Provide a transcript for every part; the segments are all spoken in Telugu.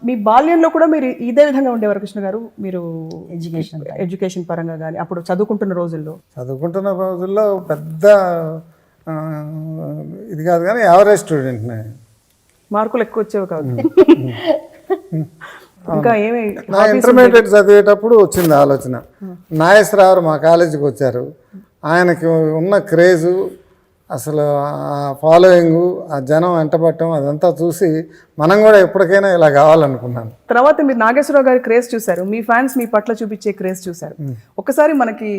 మీ బాల్యంలో కూడా మీరు ఇదే విధంగా ఉండేవారు కృష్ణ గారు? మీరు ఎడ్యుకేషన్ పరంగా కానీ అప్పుడు చదువుకుంటున్న రోజుల్లో పెద్ద ఇది కాదు కానీ యావరేజ్ స్టూడెంట్ని. మార్కులు ఎక్కువ వచ్చేవి కాదు. ఇంకా ఏమి నా ఇంటర్మీడియట్ చదివేటప్పుడు వచ్చింది ఆలోచన. నాగేశ్వరరావు మా కాలేజీకి వచ్చారు. ఆయనకి ఉన్న క్రేజు, అసలు ఆ ఫాలోయింగ్, ఆ జనం వెంటపడటం అదంతా చూసి మనం కూడా ఎప్పటికైనా ఇలా కావాలనుకున్నాను. తర్వాత మీరు నాగేశ్వరరావు గారి క్రేజ్ చూశారు, మీ ఫ్యాన్స్ మీ పట్ల చూపించే క్రేజ్ చూశారు. ఒకసారి మనకి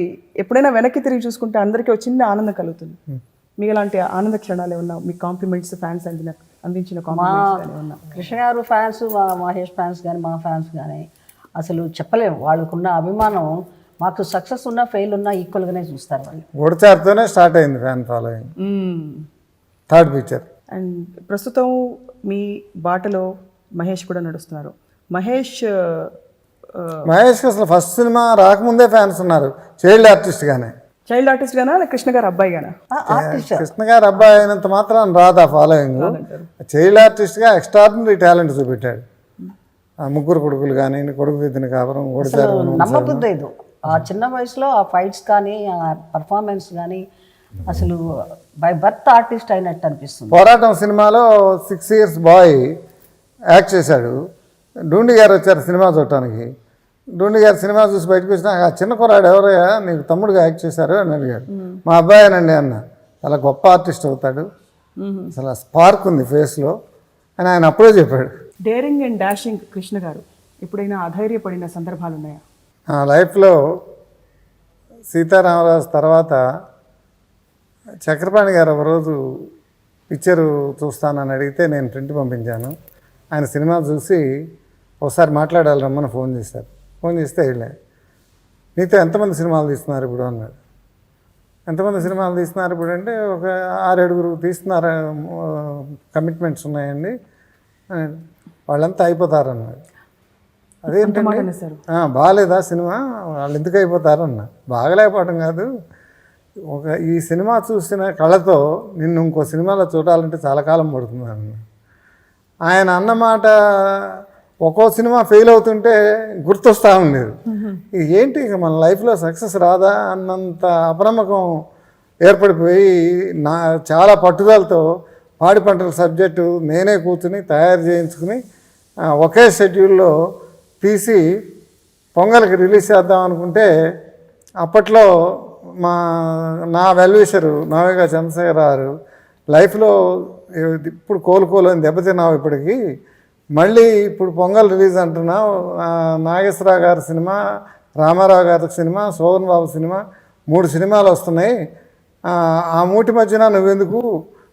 ఎప్పుడైనా వెనక్కి తిరిగి చూసుకుంటే అందరికీ ఒక చిన్న ఆనందం కలుగుతుంది. మీకు ఇలాంటి ఆనంద క్షణాలు ఏమన్నా, మీ కాంప్లిమెంట్స్ ఫ్యాన్స్ అందించిన కాంప్లిమెంట్స్? కృష్ణ గారు ఫ్యాన్స్, మహేష్ ఫ్యాన్స్ కానీ మా ఫ్యాన్స్ కానీ అసలు చెప్పలేము. వాళ్ళకున్న అభిమానం మాకు సక్సెస్ ఉన్నా ఫెయిల్ ఉన్నా ఈక్వల్గానే చూస్తారు వాళ్ళు. గొడచారుతోనే స్టార్ట్ అయింది fan following. Third picture. And ప్రస్తుతం మీ బాటలో మహేష్ కూడా నడుస్తున్నారు. మహేష్ అసలు ఫస్ట్ సినిమా రాకముందే ఫ్యాన్స్ ఉన్నారు, చైల్డ్ ఆర్టిస్ట్ గానే. చైల్డ్ ఆర్టిస్ట్ గానా, కృష్ణ గారు అబ్బాయి గానా? కృష్ణ గారు అబ్బాయి అయినంత మాత్రం రాదు ఆ ఫాలోయింగ్. చైల్డ్ ఆర్టిస్ట్గా ఎక్స్ట్రాడినరీ టాలెంట్ చూపెట్టాడు. ఆ ముగ్గురు కొడుకులు కానీ, కొడుకు దిద్దిన కాపురం, నమ్మబుద్ధేదు. ఆ చిన్న వయసులో ఆ ఫైట్స్ కానీ, ఆ పర్ఫార్మెన్స్ కానీ అసలు బై బర్త్ ఆర్టిస్ట్ అయినట్టు అనిపిస్తుంది. పోరాటం సినిమాలో 6 years బాయ్ యాక్ట్ చేశాడు. డూండి గారు వచ్చారు సినిమా చూడటానికి. డూండి గారు సినిమా చూసి బయటకు వచ్చినా, ఆ చిన్న కుర్రాడు ఎవరయ్యా నీకు తమ్ముడుగా యాక్ట్ చేశారు అని అడిగాడు. మా అబ్బాయినండి అన్న. చాలా గొప్ప ఆర్టిస్ట్ అవుతాడు, అసలు స్పార్క్ ఉంది ఫేస్లో అని ఆయన అప్పుడే చెప్పాడు. డేరింగ్ అండ్ డాషింగ్ కృష్ణ గారు ఎప్పుడైనా అధైర్యపడిన సందర్భాలు ఉన్నాయా? లైఫ్లో సీతారామరాజు తర్వాత చక్రపాణి గారు ఒకరోజు పిక్చరు చూస్తానని అడిగితే నేను ప్రింట్ పంపించాను. ఆయన సినిమా చూసి ఒకసారి మాట్లాడాలి రమ్మని ఫోన్ చేశారు. ఫోన్ చేస్తే వెళ్ళా. నీతో ఎంతమంది సినిమాలు తీస్తున్నారు ఇప్పుడు అన్నాడు. ఎంతమంది సినిమాలు తీస్తున్నారు ఇప్పుడు అంటే, ఒక 6-7 తీస్తున్నారు, కమిట్మెంట్స్ ఉన్నాయండి. వాళ్ళంతా అయిపోతారన్నాడు. అదేంటంటే బాగాలేదా సినిమా, వాళ్ళు ఎందుకు అయిపోతారన్న. బాగలేకపోవడం కాదు, ఈ సినిమా చూసిన కళతో నిన్ను ఇంకో సినిమాలో చూడాలంటే చాలా కాలం పడుతుంది అన్న. ఆయన అన్నమాట ఒక్కో సినిమా ఫెయిల్ అవుతుంటే గుర్తొస్తూ ఉండేది. ఇది ఏంటి ఇక మన లైఫ్లో సక్సెస్ రాదా అన్నంత అపనమ్మకం ఏర్పడిపోయి, చాలా పట్టుదలతో పాడి పంటల సబ్జెక్టు నేనే కూర్చుని తయారు చేయించుకుని ఒకే షెడ్యూల్లో తీసి పొంగల్కి రిలీజ్ చేద్దాం అనుకుంటే, అప్పట్లో నా వెల్విషరు నవేగా చంద్రశేఖర్ గారు లైఫ్లో ఇప్పుడు కోలుకోలేని దెబ్బతిన్నావు, ఇప్పటికి మళ్ళీ ఇప్పుడు పొంగల్ రిలీజ్ అంటున్నావు, నాగేశ్వరరావు గారి సినిమా, రామారావు గారి సినిమా, శోభన్ బాబు సినిమా, 3 సినిమాలు వస్తున్నాయి. ఆ మూటి మధ్యన నువ్వెందుకు,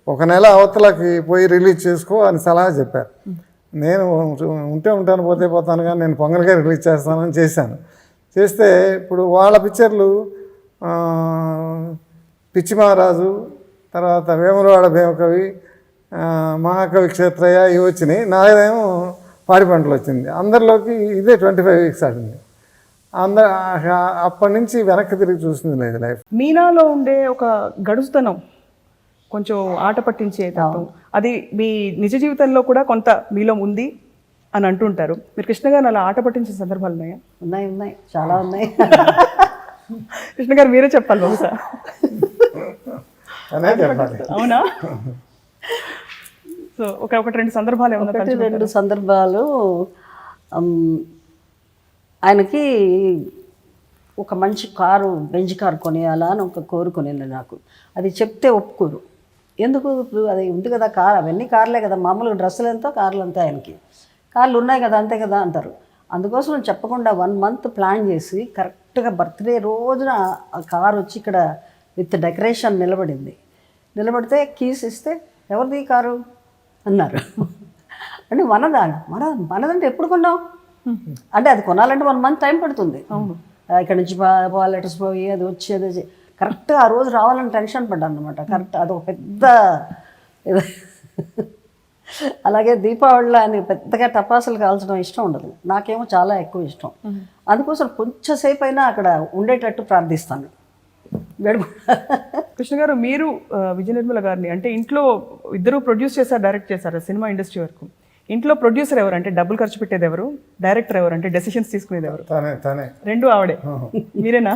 ఒక నెల అవతలకి పోయి రిలీజ్ చేసుకో అని సలహా చెప్పారు. నేను ఉంటాను పోతే పోతాను కానీ నేను పొంగల్గా రిలీజ్ చేస్తానని చేశాను. చేస్తే ఇప్పుడు వాళ్ళ పిక్చర్లు పిచ్చి మహారాజు, తర్వాత వేములవాడ భీమకవి, మహాకవి క్షేత్రయ్య ఇవి వచ్చినాయి. నాదేమో పాడి పంటలు వచ్చింది. అందరిలోకి ఇదే 25 weeks ఆడింది. అప్పటి నుంచి వెనక్కి తిరిగి చూసింది లేదు లైఫ్. మీనాలో ఉండే ఒక గడుసుతనం, కొంచెం ఆట పట్టించే తత్వం, అది మీ నిజ జీవితంలో కూడా కొంత మీలో ఉంది అని అంటుంటారు. మీరు కృష్ణ గారిని అలా ఆట పట్టించే సందర్భాలు ఉన్నాయా? ఉన్నాయి, చాలా ఉన్నాయి. కృష్ణ గారు మీరే చెప్పాలి బహుశా. అవునా? సో ఒకటి 2 సందర్భాలు ఏమన్నా? 2 సందర్భాలు. ఆయనకి ఒక మంచి కారు, బెంజ్ కారు కొనేయాలా అని ఒక కోరుకునేది నాకు. అది చెప్తే ఒప్పుకోరు. ఎందుకు, అది ఉంది కదా కారు, అవన్నీ కార్లే కదా, మామూలుగా డ్రెస్సులు ఎంతో కార్లు అంతా, ఆయనకి కార్లు ఉన్నాయి కదా అంతే కదా అంటారు. అందుకోసం చెప్పకుండా 1 month ప్లాన్ చేసి కరెక్ట్గా బర్త్డే రోజున ఆ కారు వచ్చి ఇక్కడ విత్ డెకరేషన్ నిలబడితే కీస్ ఇస్తే ఎవరిది ఈ కారు అన్నారు. అంటే మనదంటే ఎప్పుడు కొన్నావు అంటే, అది కొనాలంటే 1 month టైం పడుతుంది. ఇక్కడ నుంచి లెటర్స్ పోయి అది వచ్చి అది కరెక్ట్గా ఆ రోజు రావాలని టెన్షన్ పడ్డాను అనమాట. కరెక్ట్ అదొక పెద్ద అలాగే దీపావళిలో ఆయన పెద్దగా టపాసులు కాల్చడం ఇష్టం ఉండదు, నాకేమో చాలా ఎక్కువ ఇష్టం. అందుకోసం కొంచెంసేపు అయినా అక్కడ ఉండేటట్టు ప్రార్థిస్తాను. కృష్ణ గారు, మీరు విజయ నిర్మల గారిని అంటే ఇంట్లో ఇద్దరు ప్రొడ్యూస్ చేశారు, డైరెక్ట్ చేశారు సినిమా ఇండస్ట్రీ వరకు. ఇంట్లో ప్రొడ్యూసర్ ఎవరు అంటే డబ్బులు ఖర్చు పెట్టేది ఎవరు, డైరెక్టర్ ఎవరు అంటే డెసిషన్స్ తీసుకునేది ఎవరు? తనే రెండు ఆవిడే. మీరేనా?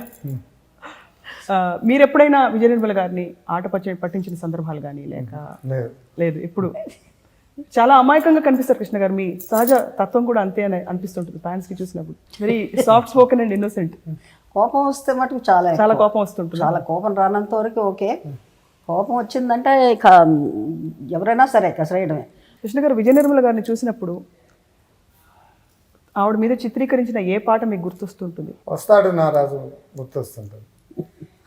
మీరు ఎప్పుడైనా విజయ నిర్మల గారిని ఆట పట్టించిన సందర్భాలు కానీ లేక? లేదు. లేదు. ఇప్పుడు చాలా అమాయకంగా కనిపిస్తారు కృష్ణ గారు. మీ సహజ తత్వం కూడా అంతే అని అనిపిస్తుంటుంది ఫ్యాన్స్ కి చూసినప్పుడు. Very soft spoken and innocent. కోపం వస్తే మటుకు చాలా చాలా కోపం వస్తుంటుంది. చాలా కోపం రానంత వరకు ఓకే. కోపం వచ్చిందంటే ఇక ఎవరైనా సరే కసరేయడమే. కృష్ణ గారు విజయ నిర్మల గారిని చూసినప్పుడు ఆవిడ మీద చిత్రీకరించిన ఏ పాట మీకు గుర్తొస్తుంటుంది? వస్తాడు నా రాజు గుర్తొస్తుంటుంది.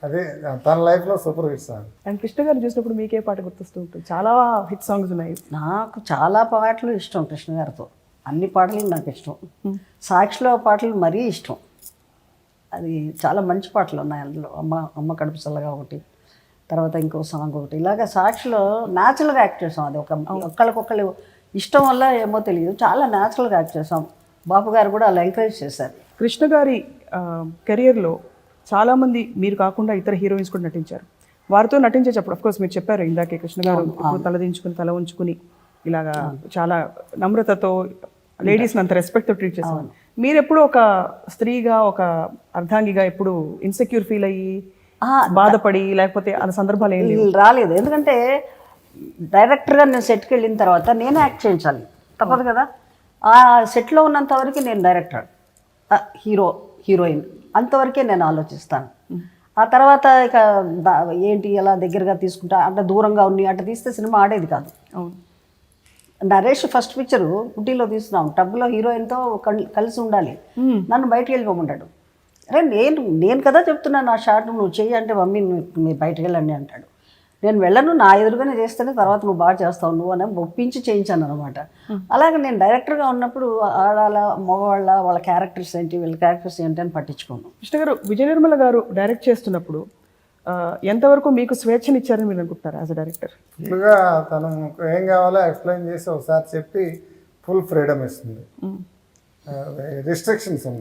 అదే తన లైఫ్లో super hit song. And Krishna గారిని చూసినప్పుడు మీకే పాట గుర్తొస్తుంటుంది? చాలా హిట్ సాంగ్స్ ఉన్నాయి. నాకు చాలా పాటలు ఇష్టం కృష్ణ గారితో. అన్ని పాటలు నాకు ఇష్టం. సాక్షిలో పాటలు మరీ ఇష్టం. అది చాలా మంచి పాటలు ఉన్నాయి అందులో. అమ్మ కడుపు చల్లగా ఒకటి, తర్వాత ఇంకో సాంగ్ ఒకటి. ఇలాగ సాక్షిలో న్యాచురల్గా యాక్ట్ చేసాం. అది ఒకళ్ళకొకళ్ళు ఇష్టం వల్ల ఏమో తెలియదు, చాలా న్యాచురల్గా యాక్ట్ చేసాం. బాపు గారు కూడా అలా ఎంకరేజ్ చేశారు. కృష్ణ గారి కెరియర్లో చాలామంది మీరు కాకుండా ఇతర హీరోయిన్స్ కూడా నటించారు. వారితో నటించేటప్పుడు అఫ్కోర్స్ మీరు చెప్పారు ఇందాకే కృష్ణ గారు ఇప్పుడు తలదించుకుని తల ఉంచుకుని ఇలాగా చాలా నమ్రతతో లేడీస్ని అంత రెస్పెక్ట్తో ట్రీట్ చేశారు. మీరు ఎప్పుడు ఒక స్త్రీగా ఒక అర్ధాంగిగా ఎప్పుడు ఇన్సెక్యూర్ ఫీల్ అయ్యి బాధపడి లేకపోతే అలా సందర్భాలు ఏం రాలేదు? ఎందుకంటే డైరెక్టర్గా నేను సెట్కి వెళ్ళిన తర్వాత నేనే యాక్ట్ చేయించాలి, తప్పదు కదా. ఆ సెట్లో ఉన్నంత వరకు నేను డైరెక్టర్, హీరోయిన్ అంతవరకే నేను ఆలోచిస్తాను. ఆ తర్వాత ఇక ఏంటి ఎలా దగ్గరగా తీసుకుంటా అంటే దూరంగా ఉన్ని అట్లా తీస్తే సినిమా ఆడేది కాదు. అవును. నరేష్ ఫస్ట్ పిక్చరు ఊటీలో తీస్తున్నాం, టబ్లో హీరోయిన్తో కలిసి ఉండాలి. నన్ను బయటకు వెళ్ళిపోమంటాడు. అరే నేను కదా చెప్తున్నాను ఆ షాట్ నువ్వు చెయ్యి అంటే మమ్మీ మీరు బయటకు వెళ్ళండి అంటాడు. నేను వెళ్ళను, నా ఎదురుగానే చేస్తేనే తర్వాత నువ్వు బాగా చేస్తావు నువ్వు అని ఒప్పించి చేయించాను అనమాట. అలాగే నేను డైరెక్టర్గా ఉన్నప్పుడు ఆడాల మగవాళ్ళ వాళ్ళ క్యారెక్టర్స్ ఏంటి వీళ్ళ క్యారెక్టర్స్ ఏంటి అని పట్టించుకోను. కృష్ణ గారు విజయ నిర్మల గారు డైరెక్ట్ చేస్తున్నప్పుడు ఎంతవరకు మీకు స్వేచ్ఛనిచ్చారని మీరు అనుకుంటున్నారు యాజ్ అ డైరెక్టర్? ఫుల్గా తను ఏం కావాలో ఎక్స్ప్లెయిన్ చేసి ఒకసారి చెప్పి ఫుల్ ఫ్రీడమ్ ఇస్తుంది. రిస్ట్రిక్షన్స్ ఉండవు.